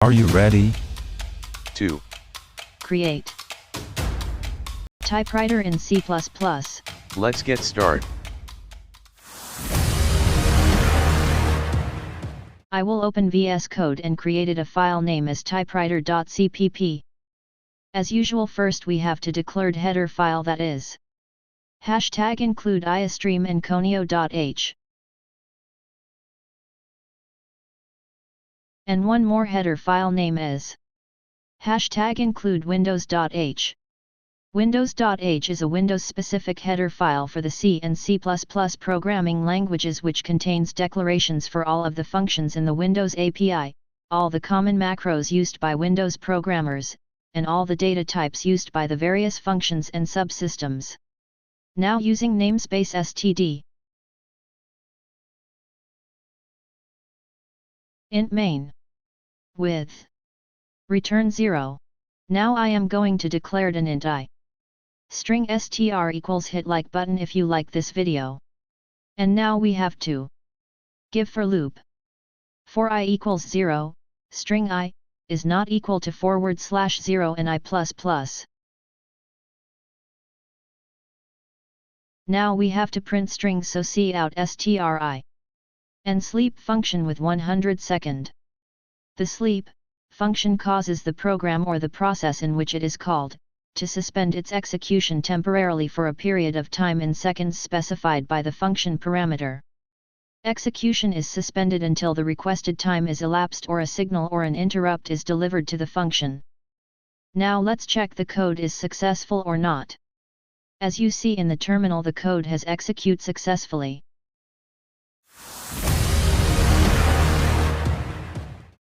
Are you ready? 2. Create typewriter in C++. Let's get started. I will open VS Code and created a file name as typewriter.cpp. As usual, first we have to declared header file, that is hashtag include iostream and conio.h. And one more header file name is hashtag include windows.h. Windows.h is a Windows-specific header file for the C and C++ programming languages, which contains declarations for all of the functions in the Windows API, all the common macros used by Windows programmers, and all the data types used by the various functions and subsystems. Now using namespace std int main with return 0. Now I am going to declare an int I. String str equals hit like button if you like this video. And now we have to give for loop. For I equals 0, string I is not equal to /0 and I++. Now we have to print string, so cout stri and sleep function with 100 second. The sleep function causes the program or the process in which it is called to suspend its execution temporarily for a period of time in seconds specified by the function parameter. Execution is suspended until the requested time is elapsed or a signal or an interrupt is delivered to the function. Now let's check the code is successful or not. As you see in the terminal, the code has executed successfully.